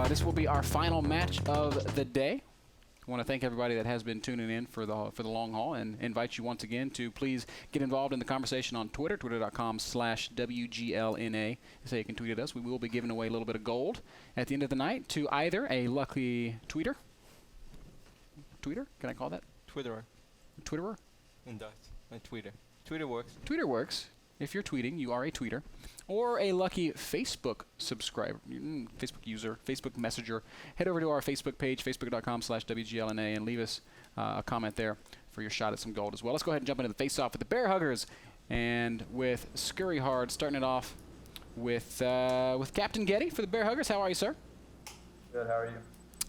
This will be our final match of the day. I want to thank everybody that has been tuning in for the long haul, and invite you once again to please get involved in the conversation on Twitter, twitter.com/WGLNA. So you can tweet at us. We will be giving away a little bit of gold at the end of the night to either a lucky tweeter. Tweeter? Can I call that? Twitterer. Twitterer? In Dutch. Twitter. Twitter works. Twitter works. If you're tweeting, you are a tweeter. Or a lucky Facebook subscriber, Facebook user, Facebook messenger. Head over to our Facebook page, facebook.com/WGLNA, and leave us a comment there for your shot at some gold as well. Let's go ahead and jump into the face-off with the Bear Huggers. And with Scurry Hard starting it off with Captain Getty for the Bear Huggers. How are you, sir? Good, how are you?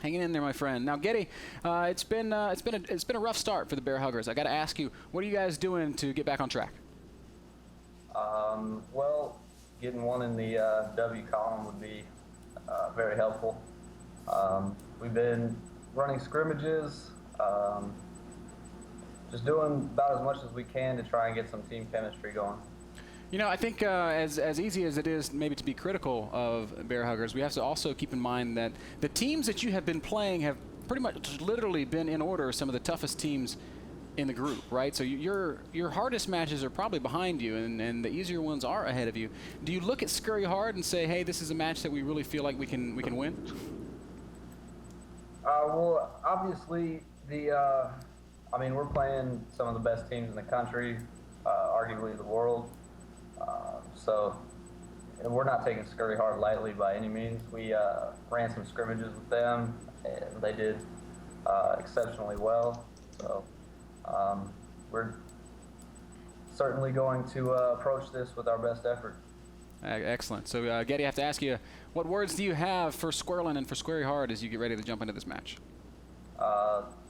Hanging in there, my friend. Now, Getty, it's been a rough start for the Bear Huggers. I got to ask you, what are you guys doing to get back on track? Well, getting one in the W column would be very helpful. We've been running scrimmages, just doing about as much as we can to try and get some team chemistry going. You know, I think as easy as it is maybe to be critical of Bear Huggers, we have to also keep in mind that the teams that you have been playing have pretty much literally been in order some of the toughest teams in the group, right? So your hardest matches are probably behind you, and the easier ones are ahead of you. Do you look at Scurry Hard and say, hey, this is a match that we really feel like we can win? Well, obviously, I mean, we're playing some of the best teams in the country, arguably the world. So and we're not taking Scurry Hard lightly by any means. We ran some scrimmages with them, and they did exceptionally well. So we're certainly going to approach this with our best effort. Excellent. So, Getty, I have to ask you, what words do you have for Squirrelin and for Scurry Hard as you get ready to jump into this match?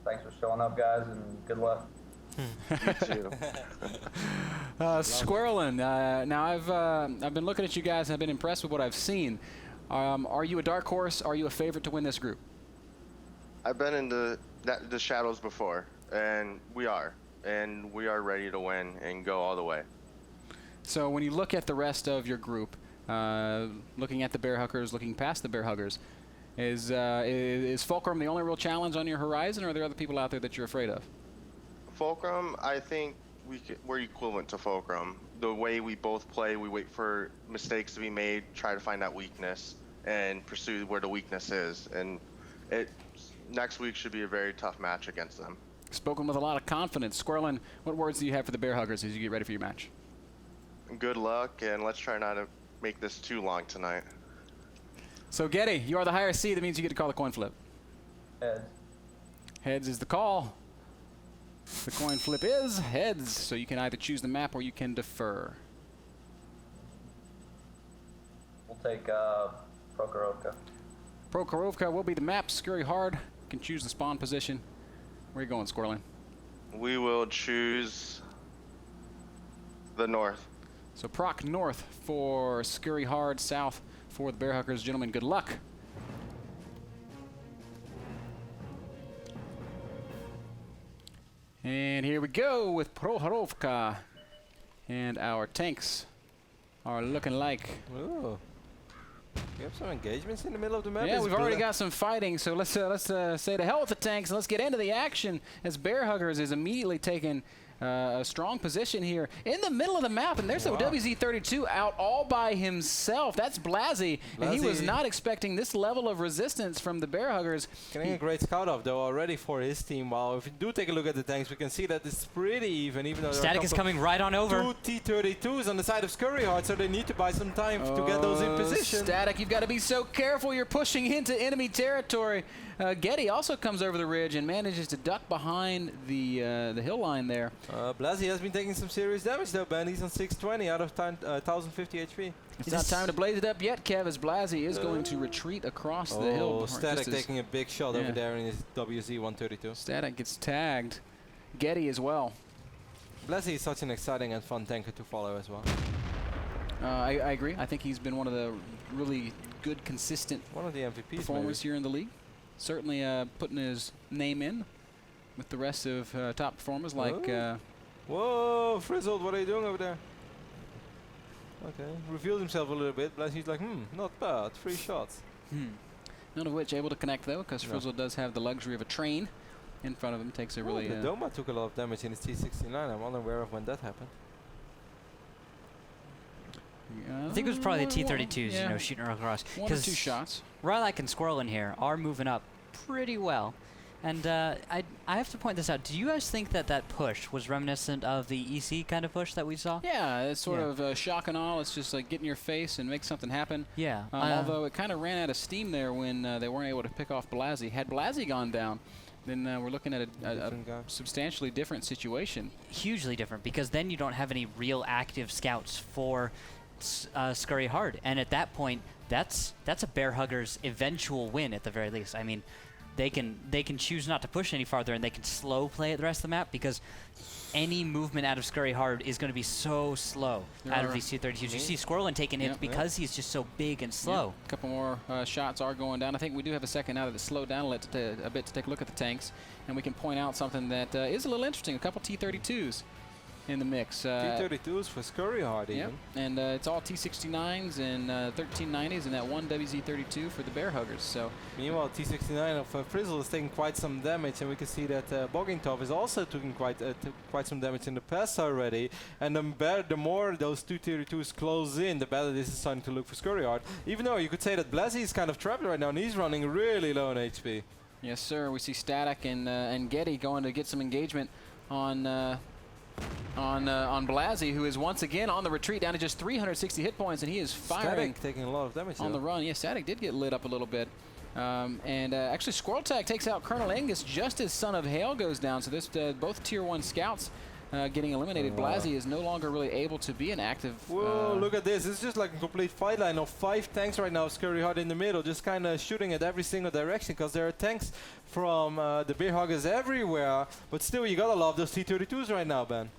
Thanks for showing up, guys, and good luck. You too. Squirrelin, now I've been looking at you guys and I've been impressed with what I've seen. Are you a dark horse? Are you a favorite to win this group? I've been in the shadows before, and we are ready to win and go all the way. So when you look at the rest of your group, looking at the Bear Huggers, looking past the Bear Huggers, is Fulcrum the only real challenge on your horizon, or are there other people out there that you're afraid of? Fulcrum, I think we're equivalent to Fulcrum. The way we both play, we wait for mistakes to be made, try to find that weakness, and pursue where the weakness is. And next week should be a very tough match against them. Spoken with a lot of confidence. Squirrelin, what words do you have for the Bear Huggers as you get ready for your match? Good luck, and let's try not to make this too long tonight. So, Getty, you are the higher seed. That means you get to call the coin flip. Heads. Heads is the call. The coin flip is heads, so you can either choose the map or you can defer. We'll take Prokhorovka. Prokhorovka will be the map. Scurry Hard. You can choose the spawn position. Where are you going, Squirrelin? We will choose the north. So Proc north for Scurry Hard, south for the Bear Huggers. Gentlemen, good luck. And here we go with Prokhorovka. And our tanks are looking like... Ooh. We have some engagements in the middle of the map. Yeah, we've already got some fighting, so let's say to hell with the tanks and let's get into the action as Bear Huggers is immediately taking a strong position here in the middle of the map, and there's the WZ-32 out all by himself. That's Blasi, and he was not expecting this level of resistance from the Bear Huggers. Getting a great scout off, though, already for his team. While if you do take a look at the tanks, we can see that it's pretty even though Static is coming right on over. Two T-32s on the side of Scurry Hard, so they need to buy some time to get those in position. Static, you've got to be so careful. You're pushing into enemy territory. Getty also comes over the ridge and manages to duck behind the hill line there. Blasi has been taking some serious damage though, Ben. He's on 620 out of 1050 HP. It's not time to blaze it up yet, Kev, as Blasi is going to retreat across the hill. Static taking a big shot over there in his WZ-132. Static gets tagged. Getty as well. Blasi is such an exciting and fun tanker to follow as well. I agree. I think he's been one of the really good, consistent MVPs performers here in the league. Certainly putting his name in with the rest of top performers like... Whoa, Frizzled, what are you doing over there? Okay, revealed himself a little bit. Blasi's like, not bad, 3 shots. None of which able to connect, though, because Frizzle does have the luxury of a train in front of him. Takes a really... the Doma took a lot of damage in his T-69. I'm unaware of when that happened. I think it was probably the T-32s, you know, shooting across. 1 or 2 shots. Rylac and Squirrel in here are moving up pretty well. And I have to point this out. Do you guys think that that push was reminiscent of the EC kind of push that we saw? Yeah, it's sort of shock and awe. It's just like get in your face and make something happen. Yeah. Although it kind of ran out of steam there when they weren't able to pick off Blasey. Had Blasey gone down, then we're looking at a substantially different situation. Hugely different, because then you don't have any real active scouts for Scurry Hard. And at that point, that's a Bear Hugger's eventual win at the very least. I mean, they can choose not to push any farther, and they can slow play at the rest of the map, because any movement out of Scurry Hard is going to be so slow out of these T-32s. You see Squirrelin taking hits because he's just so big and slow. A couple more shots are going down. I think we do have a second now that it's slowed down a bit to take a look at the tanks, and we can point out something that is a little interesting. A couple T-32s in the mix. T-32s for Scurry Hard even. And it's all T-69s and 1390s and that one WZ-32 for the Bear Huggers. So meanwhile, T-69 of Frizzle is taking quite some damage, and we can see that Boggingtov is also taking quite some damage in the past already. And the more those two T-32s close in, the better this is starting to look for Scurry Hard. Even though you could say that Blasey is kind of trapped right now, and he's running really low on HP. Yes, sir. We see Static and Getty going to get some engagement on Blasey, who is once again on the retreat down to just 360 hit points, and he is firing. Static taking a lot of damage on the run. Yeah, Static did get lit up a little bit. Actually, Squirrel Tag takes out Colonel Angus just as Son of Hail goes down. So this both Tier 1 scouts getting eliminated. Blasey is no longer really able to be an active... Whoa, look at this. It's just like a complete fight line of 5 tanks right now. Scurry Hard in the middle, just kind of shooting at every single direction, because there are tanks from the Bear Huggers everywhere. But still, you gotta love those T-32s right now, Ben.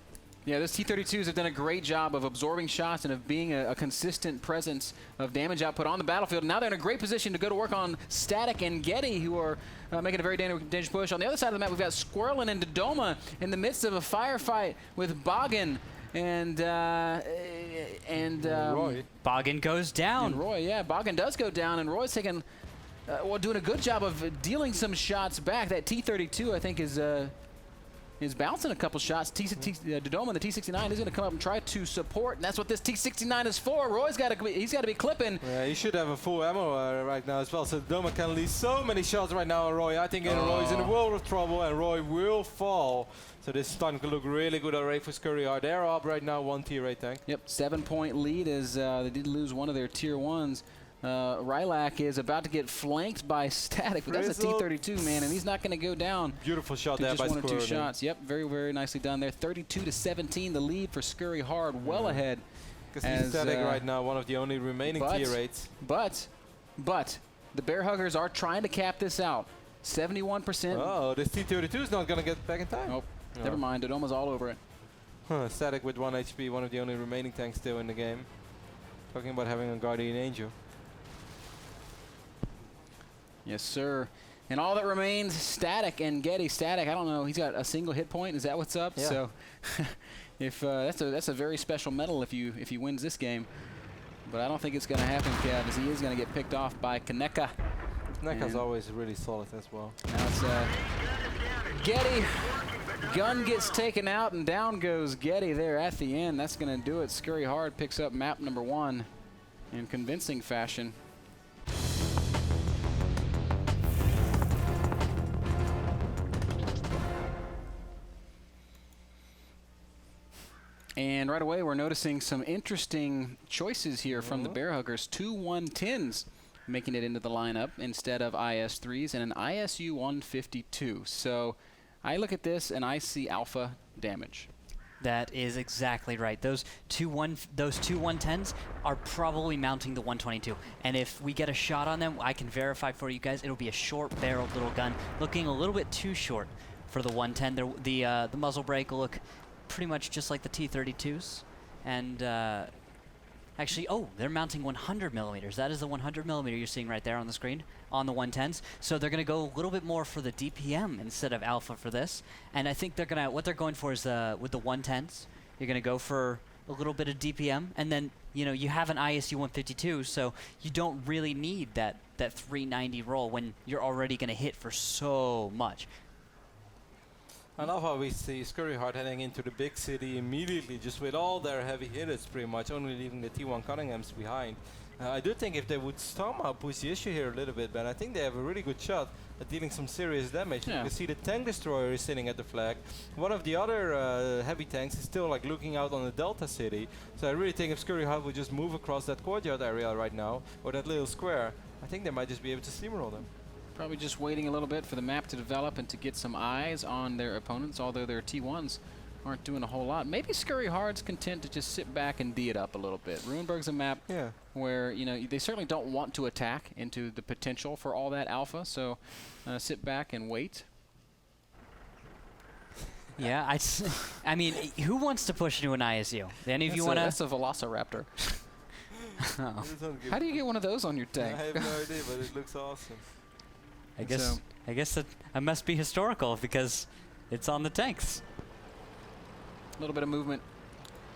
Yeah, those T-32s have done a great job of absorbing shots and of being a consistent presence of damage output on the battlefield. And now they're in a great position to go to work on Static and Getty, who are making a very dangerous push. On the other side of the map, we've got Squirrelin and Dodoma in the midst of a firefight with Boggin and Roy. Boggin goes down. And Roy, yeah, Boggin does go down, and Roy's taking, doing a good job of dealing some shots back. That T-32, I think, is bouncing a couple shots. Dodoma, the T-69, is going to come up and try to support, and that's what this T-69 is for. Roy's got to be clipping. Yeah, he should have a full ammo right now as well. So Dodoma can release so many shots right now on Roy. I think Roy's in a world of trouble, and Roy will fall. So this is starting to look really good already for Scurry Hard. They're up right now, 1 Tier 8 tank. Yep, 7-point lead as they did lose one of their Tier 1s. Rylac is about to get flanked by Static, but that's a T-32, man, and he's not going to go down. Beautiful shot there by just 1 or 2 Squirrel. shots. Yep, very, very nicely done there. 32-17, the lead for Scurry Hard, well ahead. Because he's Static right now, one of the only remaining Tier 8s. But the Bear Huggers are trying to cap this out. 71%. Oh, this T-32 is not going to get back in time. Nope. Never mind. Dodoma's all over it. Static with 1 HP, one of the only remaining tanks still in the game. Talking about having a Guardian Angel. Yes, sir. And all that remains, Static and Getty. Static, I don't know, he's got a single hit point. Is that what's up? Yeah. So, if that's a very special medal if he wins this game. But I don't think it's going to happen, Kev, as he is going to get picked off by Kaneka. Kaneka's always really solid as well. Now it's Getty. Gun gets taken out, and down goes Getty there at the end. That's going to do it. Scurry Hard picks up map number 1 in convincing fashion. And right away, we're noticing some interesting choices here from the Bear Huggers. 2 110s making it into the lineup instead of IS-3s, and an ISU 152. So I look at this and I see alpha damage. That is exactly right. Those two 110s are probably mounting the 122. And if we get a shot on them, I can verify for you guys, it'll be a short-barreled little gun, looking a little bit too short for the 110. The muzzle brake will look pretty much just like the T-32s. And actually, they're mounting 100 millimeters. That is the 100 millimeter you're seeing right there on the screen on the 110s. So they're going to go a little bit more for the DPM instead of alpha for this. And I think what they're going for is with the 110s, you're going to go for a little bit of DPM, and then you have an ISU 152, so you don't really need that 390 roll when you're already going to hit for so much. I love how we see Scurry hard heading into the big city immediately, just with all their heavy hitters pretty much, only leaving the T1 Cunninghams behind. I do think if they would somehow push the issue here a little bit, but I think they have a really good shot at dealing some serious damage. Yeah. You can see the tank destroyer is sitting at the flag. One of the other heavy tanks is still like looking out on the Delta City. So I really think if Scurry hard would just move across that courtyard area right now, or that little square, I think they might just be able to steamroll them. Probably just waiting a little bit for the map to develop and to get some eyes on their opponents, although their T1s aren't doing a whole lot. Maybe Scurry Hard's content to just sit back and D it up a little bit. Ruinberg's a map where, they certainly don't want to attack into the potential for all that alpha, so sit back and wait. Yeah, I mean, who wants to push into an ISU? Any of you want to? That's a Velociraptor. Oh. How do you get one of those on your tank? I have no idea, but it looks awesome. I guess that I must be historical because it's on the tanks. A little bit of movement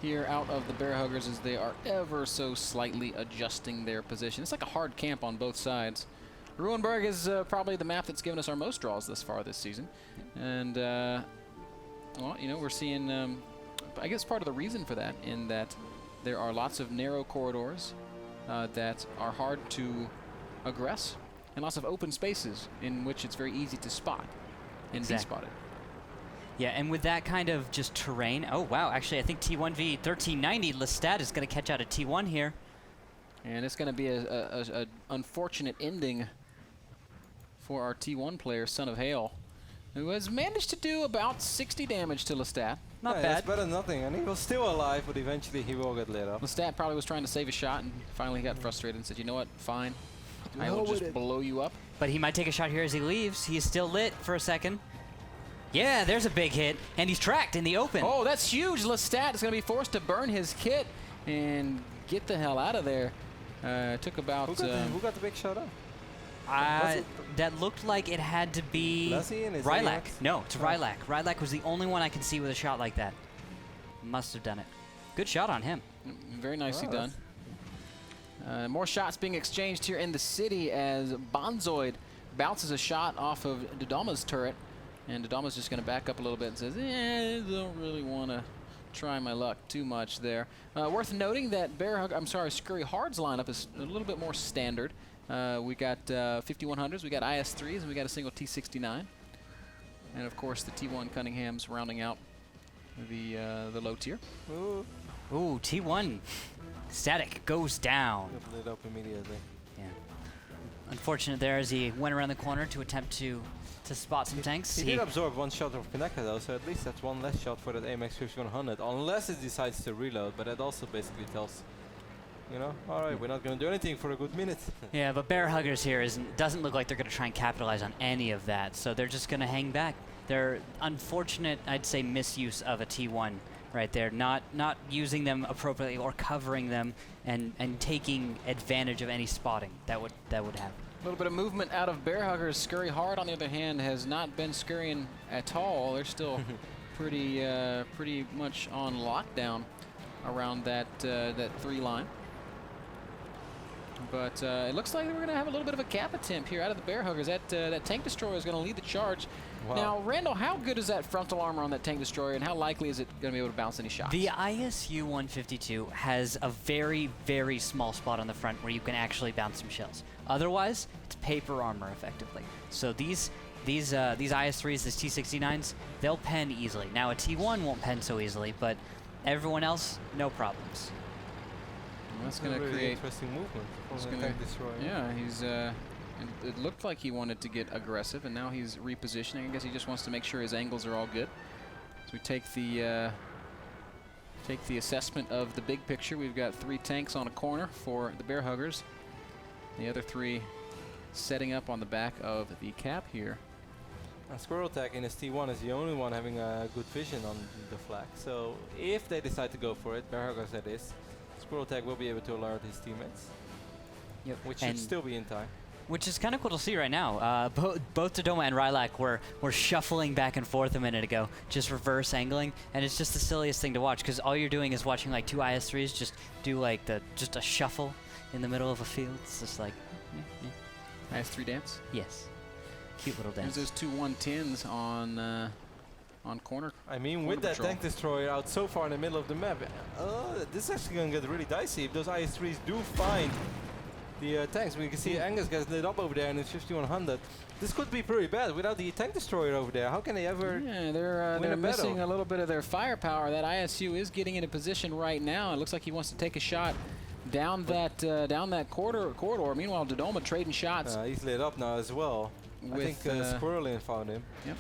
here out of the Bear Huggers as they are ever so slightly adjusting their position. It's like a hard camp on both sides. Ruinberg is probably the map that's given us our most draws thus far this season. And, well, we're seeing, I guess part of the reason for that in that there are lots of narrow corridors that are hard to aggress, and lots of open spaces in which it's very easy to spot and be spotted. Yeah, and with that kind of just terrain, oh wow, actually I think T1V 1390 Lestat is going to catch out a T1 here. And it's going to be a unfortunate ending for our T1 player, Son of Hail, who has managed to do about 60 damage to Lestat. Not bad. That's better than nothing, and he was still alive, but eventually he will get lit up. Lestat probably was trying to save a shot, and finally he got frustrated and said, you know what, fine. I will just blow you up. But he might take a shot here as he leaves. He is still lit for a second. Yeah, there's a big hit, and he's tracked in the open. Oh, that's huge. Lestat is going to be forced to burn his kit and get the hell out of there. Took about... Who got the big shot up? That looked like it had to be Rylac. No, it's Rylac. Rylac was the only one I can see with a shot like that. Must have done it. Good shot on him. Very nicely done. More shots being exchanged here in the city as Bonzoid bounces a shot off of Dodama's turret. And Dodama's just going to back up a little bit and says, I don't really want to try my luck too much there. Worth noting that Scurry Hard's lineup is a little bit more standard. We got 5100s, we got IS-3s, and we got a single T-69. And of course the T1 Cunninghams rounding out the low tier. Ooh, T1 static goes down. Lit up immediately. Yeah. Unfortunate there as he went around the corner to attempt to spot some tanks. He did absorb one shot of Connector though, so at least that's one less shot for that AMX 5100, unless it decides to reload, but that also basically tells, alright, we're not going to do anything for a good minute. Yeah, but Bear Huggers here doesn't look like they're going to try and capitalize on any of that, so they're just going to hang back. They're unfortunate, I'd say, misuse of a T1 right there, not using them appropriately or covering them and taking advantage of any spotting that would happen. A little bit of movement out of Bear Huggers. Scurry Hard, on the other hand, has not been scurrying at all. They're still pretty much on lockdown around that 3 line. But it looks like we're going to have a little bit of a cap attempt here out of the Bear Huggers. That tank destroyer is going to lead the charge. Wow. Now, Randall, how good is that frontal armor on that tank destroyer, and how likely is it going to be able to bounce any shots? The ISU 152 has a very, very small spot on the front where you can actually bounce some shells. Otherwise, it's paper armor, effectively. So these IS-3s, these T-69s, they'll pen easily. Now, a T1 won't pen so easily, but everyone else, no problems. And that's going to really create interesting movement from the tank destroyer. Yeah, he's. It looked like he wanted to get aggressive, and now he's repositioning. I guess he just wants to make sure his angles are all good. So we take the assessment of the big picture. We've got 3 tanks on a corner for the Bear Huggers. The other 3 setting up on the back of the cap here. Squirrel Tag in his T1 is the only one having a good vision on the flag. So if they decide to go for it, Bear Huggers that is, Squirrel Tag will be able to alert his teammates. Yep. Which should still be in time. Which is kind of cool to see right now. Both Dodoma and Rylak were shuffling back and forth a minute ago, just reverse angling, and it's just the silliest thing to watch because all you're doing is watching like two IS-3s just do like just a shuffle in the middle of a field. It's just like IS-3 dance. yes, cute little dance. There's those two 110s on corner. I mean, corner with that patrol. tank destroyer out so far in the middle of the map, this is actually going to get really dicey if those IS-3s do find the tanks. We can see Angus gets lit up over there and it's 5100. This could be pretty bad without the tank destroyer over there. How can they ever Yeah, win they're a missing battle? a little bit of their firepower. That ISU is getting into position right now. It looks like he wants to take a shot down that corridor. Meanwhile, Dodoma trading shots. He's lit up now as well. I With, think Squirrelin found him. Yep.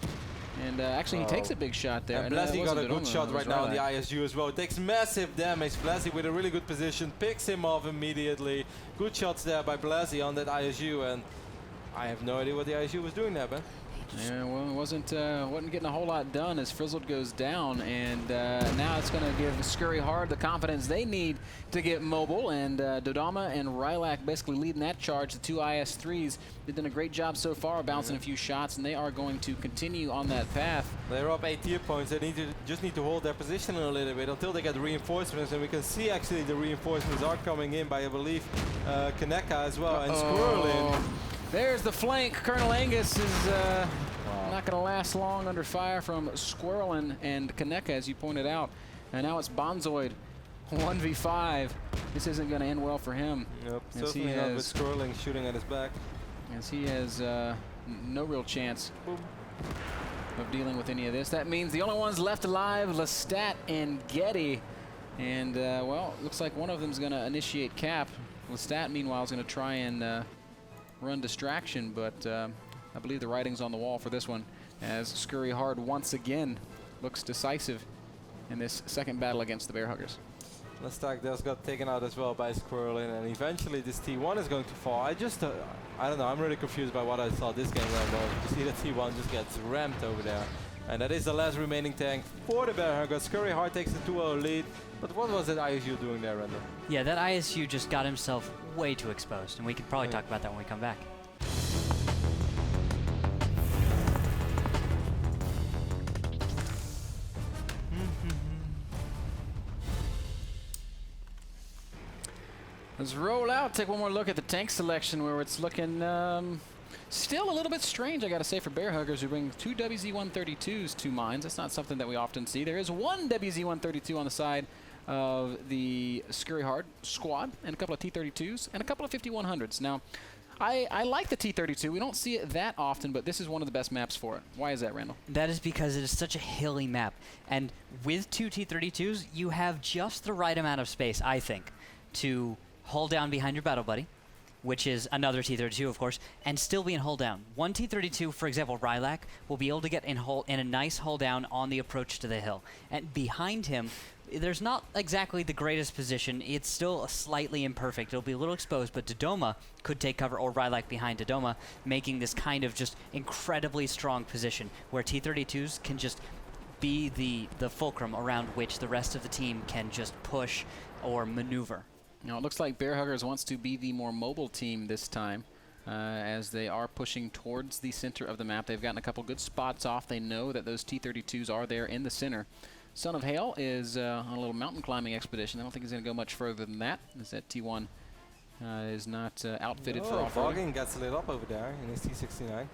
And actually, he takes a big shot there. And that Blasi got wasn't a good Dodoma, shot it right was now on the Rylak. ISU as well. It takes massive damage. Blasi with a really good position, picks him off immediately. Good shots there by Blasi on that ISU, and I have no idea what the ISU was doing there, man. Yeah, well, it wasn't getting a whole lot done as Frizzled goes down, and now it's going to give Scurry Hard the confidence they need to get mobile, and Dodoma and Rylak basically leading that charge. The two IS-3s, they've done a great job so far, bouncing a few shots, and they are going to continue on that path. They're up 8 tier points. They just need to hold their position a little bit until they get reinforcements, and we can see actually the reinforcements are coming in by, I believe, Kaneka as well, and Squirrelin. There's the flank. Colonel Angus is not going to last long under fire from Squirrelin and Kaneka, as you pointed out. And now it's Bonzoid, 1v5. This isn't going to end well for him. Yep, As he certainly not with has, Squirrelin shooting at his back. as he has no real chance of dealing with any of this. That means the only ones left alive, Lestat and Getty. And, well, looks like one of them is going to initiate cap. Lestat, meanwhile, is going to try and run distraction, but I believe the writing's on the wall for this one, as Scurry Hard once again looks decisive in this second battle against the Bear Huggers. Lestat just got taken out as well by Squirrelin, and eventually this T1 is going to fall. I don't know, I'm really confused by what I saw this game right now. You see the T1 just gets rammed over there. And that is the last remaining tank for the Bear Huggers. Scurry Hard takes the 2-0 lead. But what was that ISU doing there, Randall? Yeah, that ISU just got himself way too exposed, and we can probably talk about that when we come back. Let's roll out, take one more look at the tank selection, where it's looking still a little bit strange, I gotta say, for Bear Huggers, who bring two WZ-132s to mines. That's not something that we often see. There is one WZ-132 on the side of the Scurry Hard squad, and a couple of T-32s, and a couple of 5100s. Now, I like the T-32. We don't see it that often, but this is one of the best maps for it. Why is that, Randall? That is because it is such a hilly map. And with two T-32s, you have just the right amount of space, I think, to hold down behind your battle buddy, which is another T-32, of course, and still be in hold down. One T-32, for example, Rylak, will be able to get in a nice hold down on the approach to the hill. And behind him, there's not exactly the greatest position. It's still slightly imperfect. It'll be a little exposed, but Dodoma could take cover, or Rylak behind Dodoma, making this kind of just incredibly strong position where T-32s can just be the fulcrum around which the rest of the team can just push or maneuver. Now, it looks like Bear Huggers wants to be the more mobile team this time, as they are pushing towards the center of the map. They've gotten a couple good spots off. They know that those T-32s are there in the center. Son of Hail is on a little mountain climbing expedition. I don't think he's going to go much further than that, as that T1 is not outfitted for off-roading. Wargaming gets lit up over there in his T-69. And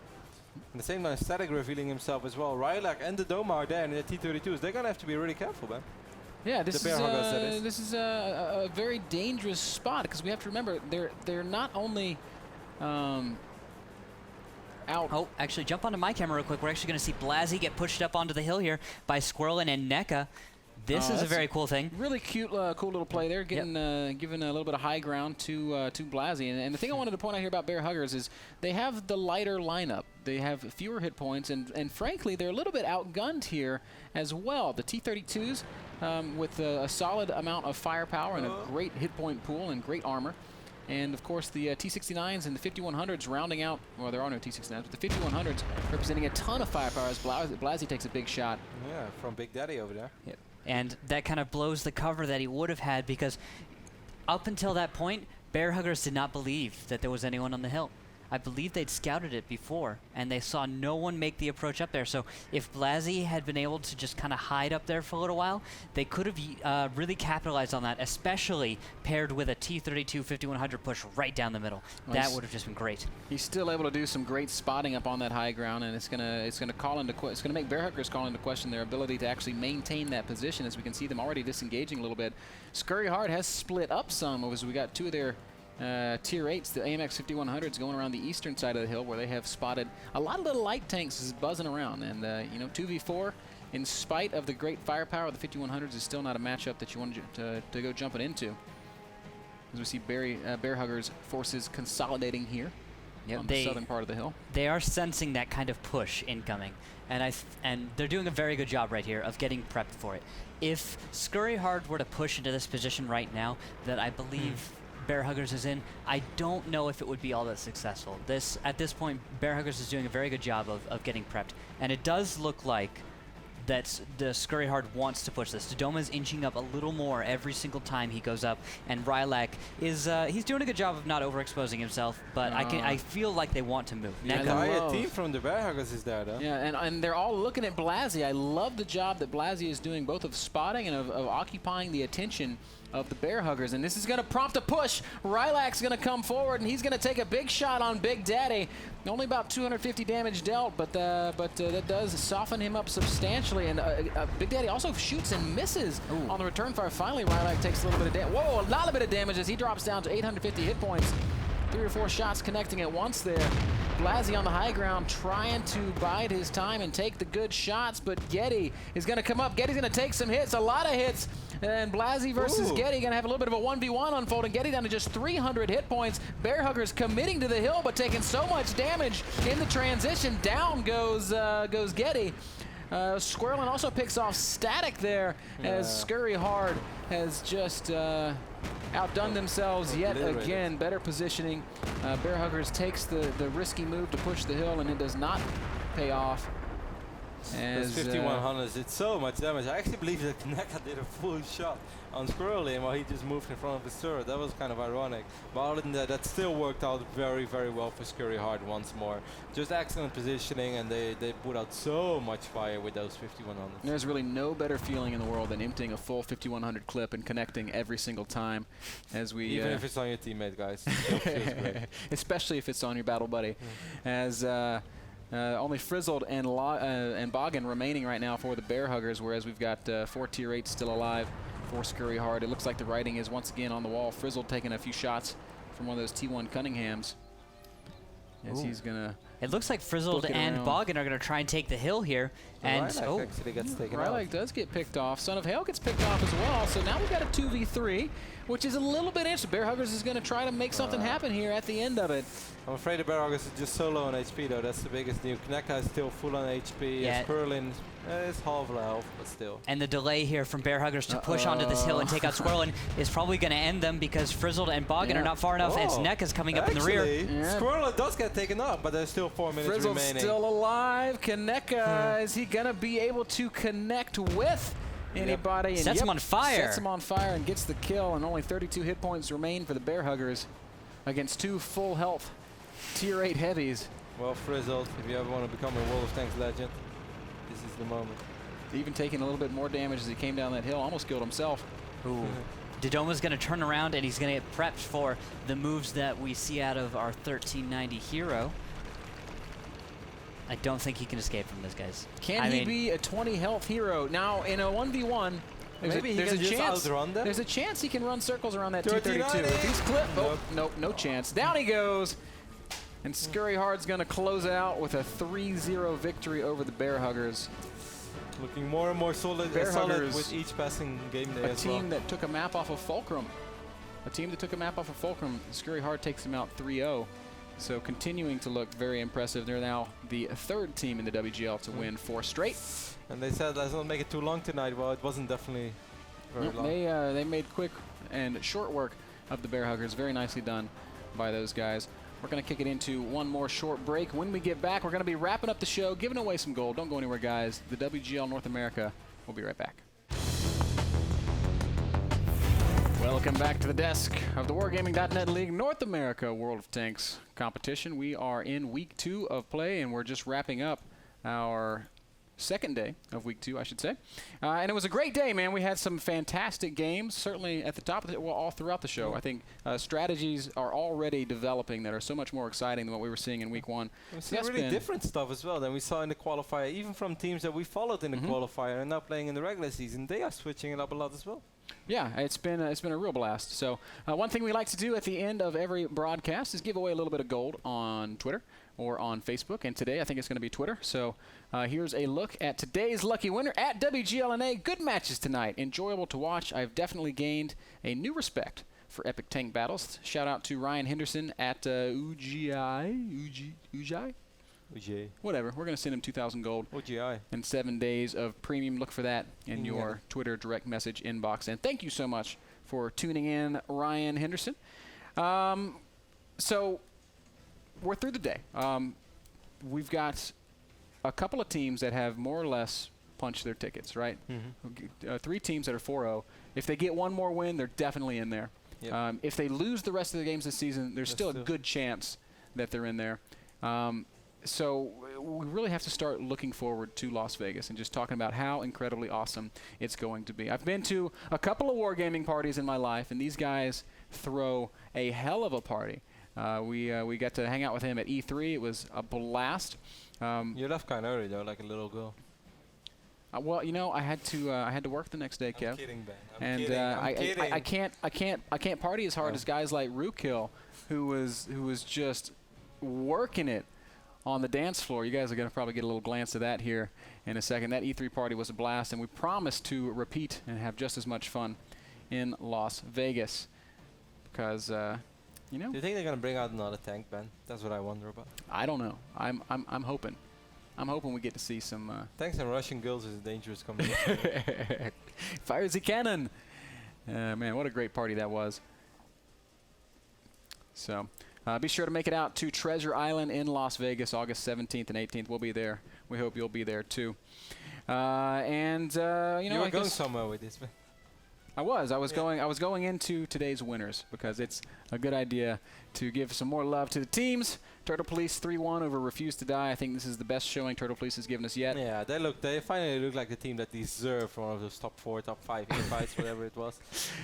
the same time, Static revealing himself as well. Rylak and Dodoma are there in the T-32s. They're going to have to be really careful, man. Yeah, this The Bear Huggers, that is. is a very dangerous spot, because we have to remember they're not only out. Oh, actually, jump onto my camera real quick. We're actually going to see Blasi get pushed up onto the hill here by Squirrelin and NECA. This is a very cool thing. Really cute, cool little play there, giving a little bit of high ground to Blasi. And the thing I wanted to point out here about Bear Huggers is they have the lighter lineup. They have fewer hit points, and frankly, they're a little bit outgunned here as well. The T-32s with a solid amount of firepower and a great hit point pool and great armor. And, of course, the T-69s and the 5100s rounding out, well, there are no T-69s, but the 5100s representing a ton of firepower as Blasi takes a big shot. Yeah, from Big Daddy over there. Yep. And that kind of blows the cover that he would have had, because up until that point, Bear Huggers did not believe that there was anyone on the hill. I believe they'd scouted it before, and they saw no one make the approach up there. So if Blasi had been able to just kind of hide up there for a little while, they could have really capitalized on that, especially paired with a T-32 5100 push right down the middle. That would have just been great. He's still able to do some great spotting up on that high ground, and it's gonna make Bear Huggers call into question their ability to actually maintain that position, as we can see them already disengaging a little bit. Scurry Hard has split up some, as we got two of their Tier 8s, the AMX 5100s, going around the eastern side of the hill, where they have spotted a lot of little light tanks is buzzing around. And, you know, 2v4, in spite of the great firepower of the 5100s, is still not a matchup that you want to go jumping into. As we see Bear Huggers forces consolidating here on the southern part of the hill. They are sensing that kind of push incoming, and they're doing a very good job right here of getting prepped for it. If Scurry Hard were to push into this position right now that I believe Bear Huggers is in, I don't know if it would be all that successful. At this point, Bear Huggers is doing a very good job of getting prepped, and it does look like that the Scurry Hard wants to push this. Dodoma is inching up a little more every single time he goes up, and Rylak is he's doing a good job of not overexposing himself, but I feel like they want to move. The entire team from the Bear Huggers is there, though. Yeah, and they're all looking at Blasi. I love the job that Blasi is doing, both of spotting and of occupying the attention of the Bear Huggers, and this is going to prompt a push. Rylak's going to come forward, and he's going to take a big shot on Big Daddy. Only about 250 damage dealt, but that does soften him up substantially. And Big Daddy also shoots and misses on the return fire. Finally, Rylak takes a little bit of damage. Whoa, a lot of damage as he drops down to 850 hit points. 3 or 4 shots connecting at once there. Blasi on the high ground trying to bide his time and take the good shots, but Getty is going to come up. Getty's going to take some hits, a lot of hits. And Blasi versus Getty going to have a little bit of a 1v1 unfolding. Getty down to just 300 hit points. Bear Huggers committing to the hill, but taking so much damage in the transition. Down goes Getty. Squirrelin also picks off Static there, as Scurry Hard has just outdone themselves yet again. Better positioning. Bear Huggers takes the risky move to push the hill, and it does not pay off. As 5100s did so much damage. I actually believe that Kneka did a full shot on Squirrelin while he just moved in front of his turret. That was kind of ironic. But other than that, that still worked out very, very well for Scurry Hard once more. Just excellent positioning, and they put out so much fire with those 5100s. There's really no better feeling in the world than emptying a full 5100 clip and connecting every single time. As we even if it's on your teammate, guys. It still feels great. Especially if it's on your battle buddy. As only Frizzled and Boggin remaining right now for the Bear Huggers, whereas we've got 4 Tier 8s still alive for Scurry Hard. It looks like the writing is once again on the wall. Frizzled taking a few shots from one of those T1 Cunninghams. As he's gonna. It looks like Frizzled and Boggin are going to try and take the hill here. And actually gets taken off. Rylak does get picked off. Son of Hail gets picked off as well. So now we've got a 2v3, which is a little bit interesting. Bear Huggers is going to try to make something happen here at the end of it. I'm afraid the Bear Huggers is just solo on HP, though. That's the biggest news. Kneka is still full on HP. Yeah. Squirrelin is half health, but still. And the delay here from Bear Huggers to push onto this hill and take out Squirrelin is probably going to end them, because Frizzled and Boggin are not far enough, and Kneka's coming up in the rear. Squirrelin does get taken off, but there's still 4 minutes Frizzled's remaining. still alive. Kneka, is he going to be able to connect with anybody? And Sets him on fire. Sets him on fire and gets the kill, and only 32 hit points remain for the Bear Huggers against 2 full health Tier 8 heavies. Well, Frizzled, if you ever want to become a World of Tanks legend, this is the moment. Even taking a little bit more damage as he came down that hill, almost killed himself. Ooh. Dodoma's going to turn around, and he's going to get prepped for the moves that we see out of our 1390 hero. I don't think he can escape from this, guys. Can he be a 20 health hero? Now, in a 1v1, there's a chance he can run circles around that 232. If he's clipped, nope, no chance. Down he goes. And Scurry Hard's going to close out with a 3-0 victory over the Bear Huggers. Looking more and more solid with each passing game day as well. A team that took a map off of Fulcrum. Scurry Hard takes him out 3-0. So continuing to look very impressive. They're now the 3rd team in the WGL to win 4 straight. And they said, let's not make it too long tonight. Well, it wasn't definitely very long. They made quick and short work of the Bear Huggers. Very nicely done by those guys. We're going to kick it into one more short break. When we get back, we're going to be wrapping up the show, giving away some gold. Don't go anywhere, guys. The WGL North America. We'll be right back. Welcome back to the desk of the Wargaming.net League North America World of Tanks competition. We are in week 2 of play, and we're just wrapping up our second day of week 2, I should say. And it was a great day, man. We had some fantastic games, certainly at the top of well, all throughout the show. I think strategies are already developing that are so much more exciting than what we were seeing in week 1. We see really different stuff as well than we saw in the qualifier, even from teams that we followed in the qualifier and now playing in the regular season. They are switching it up a lot as well. Yeah, it's been a real blast. So one thing we like to do at the end of every broadcast is give away a little bit of gold on Twitter or on Facebook. And today I think it's going to be Twitter. So here's a look at today's lucky winner at WGLNA. Good matches tonight. Enjoyable to watch. I've definitely gained a new respect for epic tank battles. Shout out to Ryan Henderson at UGI? Whatever. We're going to send him 2,000 gold and 7 days of premium. Look for that in your Twitter direct message inbox. And thank you so much for tuning in, Ryan Henderson. So we're through the day. We've got a couple of teams that have more or less punched their tickets, right? 3 teams that are 4-0. If they get one more win, they're definitely in there. Yep. If they lose the rest of the games this season, there's still a good chance that they're in there. So we really have to start looking forward to Las Vegas and just talking about how incredibly awesome it's going to be. I've been to a couple of Wargaming parties in my life, and these guys throw a hell of a party. We got to hang out with him at E3. It was a blast. You left kind of early though, like a little girl. Well, you know, I had to work the next day, Kev. I'm kidding, Ben. I'm kidding. I can't party as hard as guys like Rookhill, who was just working it on the dance floor. You guys are going to probably get a little glance of that here in a second. That E3 party was a blast, and we promise to repeat and have just as much fun in Las Vegas because, you know. Do you think they're going to bring out another tank, Ben? That's what I wonder about. I don't know. I'm hoping. I'm hoping we get to see some. Tanks and Russian girls is a dangerous combination. Fires the cannon. Man, what a great party that was. So. Be sure to make it out to Treasure Island in Las Vegas, August 17th and 18th. We'll be there. We hope you'll be there too. You know, you were going somewhere with this, man. I was going into today's winners because it's a good idea to give some more love to the teams. Turtle Police 3-1 over Refuse to Die. I think this is the best showing Turtle Police has given us yet. Yeah, they finally look like the team that deserved one of those top 4, top 5 invites, whatever it was.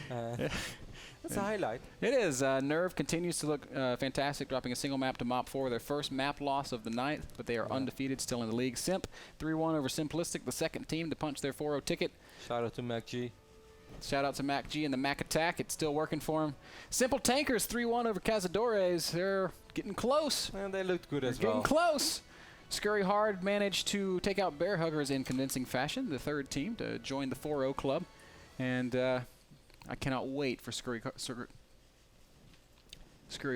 That's a highlight. It is. Nerve continues to look fantastic, dropping a single map to Mop 4, their first map loss of the night, but they are undefeated still in the league. Simp 3-1 over Simplistic, the second team to punch their 4-0 ticket. Shout out to Mac G. Shout out to Mac G and the Mac Attack. It's still working for him. Simple Tankers 3-1 over Cazadores. They're getting close. And they looked good as well. Getting close. Scurry Hard managed to take out Bear Huggers in convincing fashion, the third team to join the 4-0 club. And I cannot wait for Scurry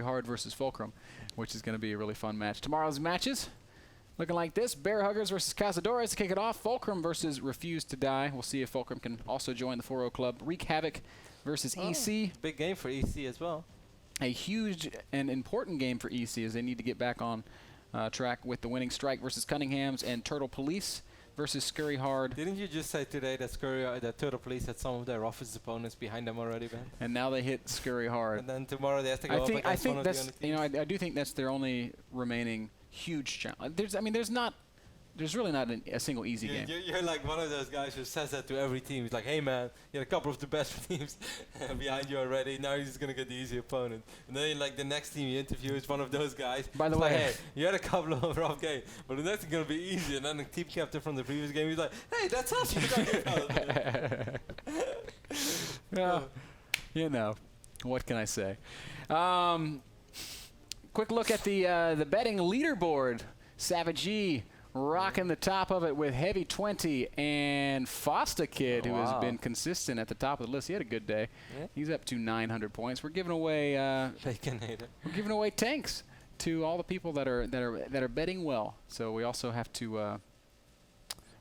Hard versus Fulcrum, which is going to be a really fun match. Tomorrow's matches looking like this. Bear Huggers versus Cazadores to kick it off. Fulcrum versus Refuse to Die. We'll see if Fulcrum can also join the 4-0 club. Wreak Havoc versus EC. Big game for EC as well. A huge and important game for EC as they need to get back on track with the winning Strike versus Cunningham's and Turtle Police versus Scurry Hard. Didn't you just say today that that Turtle Police had some of their roughest opponents behind them already, Ben? And now they hit Scurry Hard. And then tomorrow they have to go up against I think one that's, of the other teams. you know, I do think that's their only remaining huge challenge. There's really not a single easy game. You're like one of those guys who says that to every team. He's like, hey man, you had a couple of the best teams behind you already. Now you're just gonna get the easy opponent. And then like the next team you interview is one of those guys. By the way, way, like, hey, you had a couple of rough games, but the next is gonna be easy. And then the team captain from the previous game, he's like, hey, that's us. Well, you know, what can I say? Quick look at the betting leaderboard. Savage E rocking the top of it with Heavy 20 and Fosta Kid, who has been consistent at the top of the list. He had a good day. Yeah. He's up to 900 points. We're giving away we're giving away tanks to all the people that are betting well. So we also have to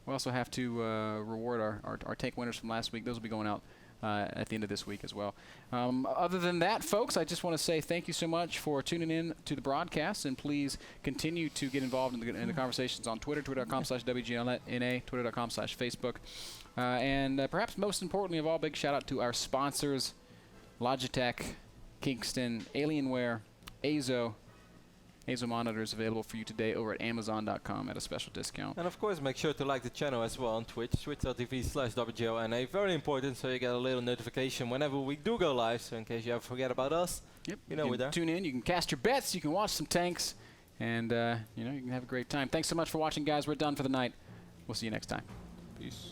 reward our tank winners from last week. Those will be going out at the end of this week as well. Other than that, folks, I just want to say thank you so much for tuning in to the broadcast, and please continue to get involved in the conversations on Twitter, twitter.com/WGLNA, twitter.com/Facebook. And perhaps most importantly of all, big shout out to our sponsors, Logitech, Kingston, Alienware, Azo. Azo monitors available for you today over at Amazon.com at a special discount. And of course, make sure to like the channel as well on Twitch, twitch.tv/WGLNA. Very important, so you get a little notification whenever we do go live. So in case you ever forget about us, Yep. you know we're there. Tune in. You can cast your bets. You can watch some tanks, and you can have a great time. Thanks so much for watching, guys. We're done for the night. We'll see you next time. Peace.